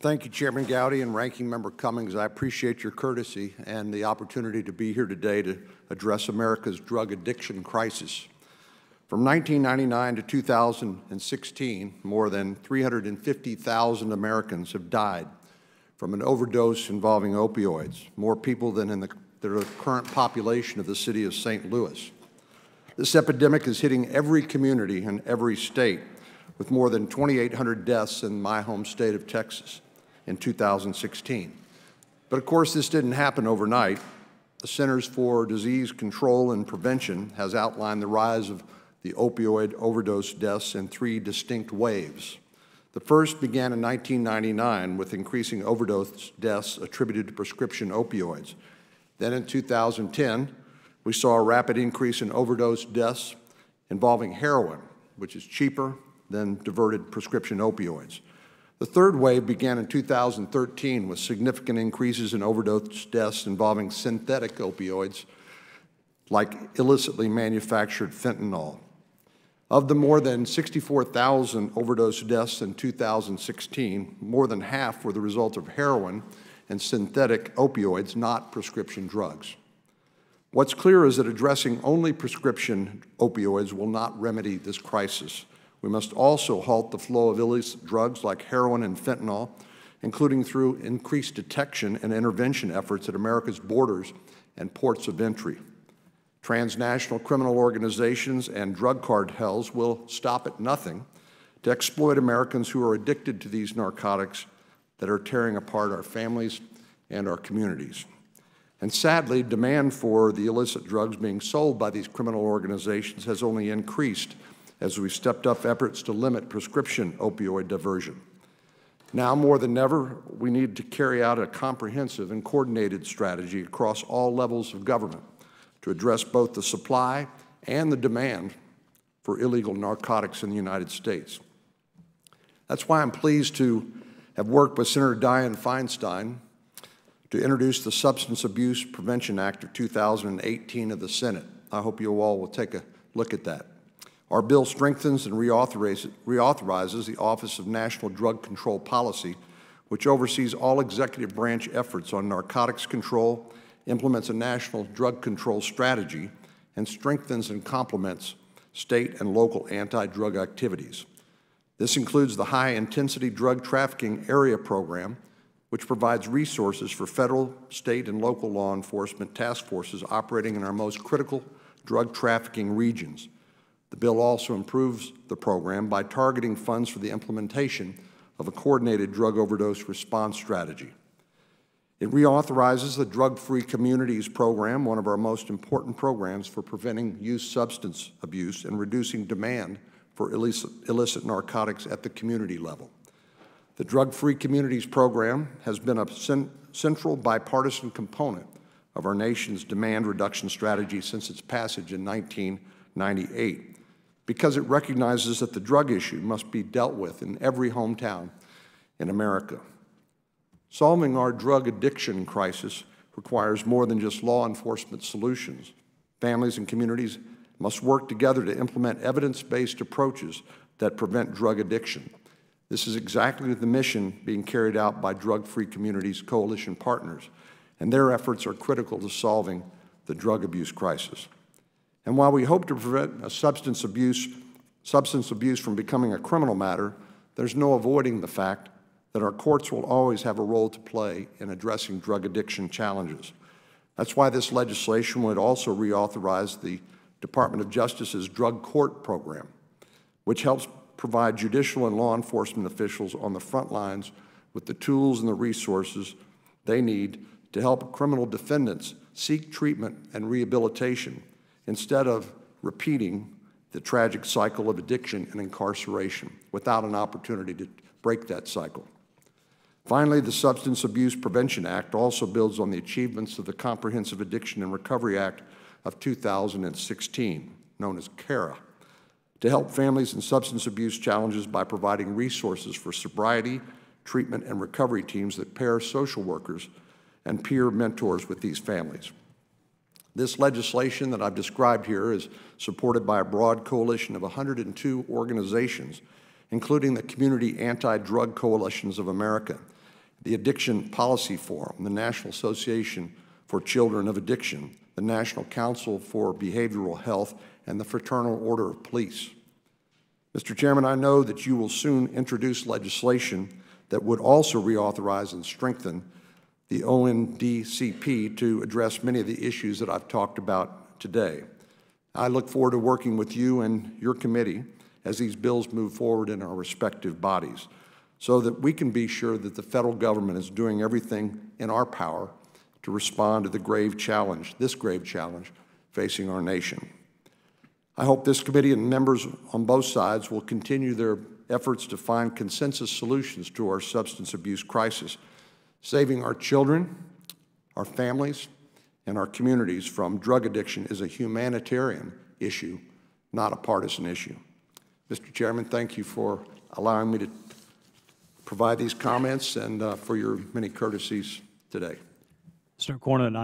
Thank you, Chairman Gowdy and Ranking Member Cummings. I appreciate your courtesy and the opportunity to be here today to address America's drug addiction crisis. From 1999 to 2016, more than 350,000 Americans have died from an overdose involving opioids, more people than in the current population of the city of St. Louis. This epidemic is hitting every community in every state, with more than 2,800 deaths in my home state of Texas in 2016. But of course, this didn't happen overnight. The Centers for Disease Control and Prevention has outlined the rise of the opioid overdose deaths in three distinct waves. The first began in 1999 with increasing overdose deaths attributed to prescription opioids. Then in 2010, we saw a rapid increase in overdose deaths involving heroin, which is cheaper than diverted prescription opioids. The third wave began in 2013 with significant increases in overdose deaths involving synthetic opioids like illicitly manufactured fentanyl. Of the more than 64,000 overdose deaths in 2016, more than half were the result of heroin and synthetic opioids, not prescription drugs. What's clear is that addressing only prescription opioids will not remedy this crisis. We must also halt the flow of illicit drugs like heroin and fentanyl, including through increased detection and intervention efforts at America's borders and ports of entry. Transnational criminal organizations and drug cartels will stop at nothing to exploit Americans who are addicted to these narcotics that are tearing apart our families and our communities. And sadly, demand for the illicit drugs being sold by these criminal organizations has only increased as we've stepped up efforts to limit prescription opioid diversion. Now more than ever, we need to carry out a comprehensive and coordinated strategy across all levels of government to address both the supply and the demand for illegal narcotics in the United States. That's why I'm pleased to have worked with Senator Dianne Feinstein to introduce the Substance Abuse Prevention Act of 2018 of the Senate. I hope you all will take a look at that. Our bill strengthens and reauthorizes the Office of National Drug Control Policy, which oversees all executive branch efforts on narcotics control, implements a national drug control strategy, and strengthens and complements state and local anti-drug activities. This includes the High-Intensity Drug Trafficking Area Program, which provides resources for federal, state, and local law enforcement task forces operating in our most critical drug trafficking regions. The bill also improves the program by targeting funds for the implementation of a coordinated drug overdose response strategy. It reauthorizes the Drug-Free Communities program, one of our most important programs for preventing youth substance abuse and reducing demand for illicit narcotics at the community level. The Drug-Free Communities program has been a central bipartisan component of our nation's demand reduction strategy since its passage in 1998. Because it recognizes that the drug issue must be dealt with in every hometown in America. Solving our drug addiction crisis requires more than just law enforcement solutions. Families and communities must work together to implement evidence-based approaches that prevent drug addiction. This is exactly the mission being carried out by Drug-Free Communities Coalition partners, and their efforts are critical to solving the drug abuse crisis. And while we hope to prevent substance abuse from becoming a criminal matter, there's no avoiding the fact that our courts will always have a role to play in addressing drug addiction challenges. That's why this legislation would also reauthorize the Department of Justice's drug court program, which helps provide judicial and law enforcement officials on the front lines with the tools and the resources they need to help criminal defendants seek treatment and rehabilitation instead of repeating the tragic cycle of addiction and incarceration without an opportunity to break that cycle. Finally, the Substance Abuse Prevention Act also builds on the achievements of the Comprehensive Addiction and Recovery Act of 2016, known as CARA, to help families in substance abuse challenges by providing resources for sobriety, treatment, and recovery teams that pair social workers and peer mentors with these families. This legislation that I've described here is supported by a broad coalition of 102 organizations, including the Community Anti-Drug Coalitions of America, the Addiction Policy Forum, the National Association for Children of Addiction, the National Council for Behavioral Health, and the Fraternal Order of Police. Mr. Chairman, I know that you will soon introduce legislation that would also reauthorize and strengthen the ONDCP to address many of the issues that I've talked about today. I look forward to working with you and your committee as these bills move forward in our respective bodies so that we can be sure that the federal government is doing everything in our power to respond to this grave challenge facing our nation. I hope this committee and members on both sides will continue their efforts to find consensus solutions to our substance abuse crisis. Saving our children, our families, and our communities from drug addiction is a humanitarian issue, not a partisan issue. Mr. Chairman, thank you for allowing me to provide these comments and for your many courtesies today. Mr. Cornyn,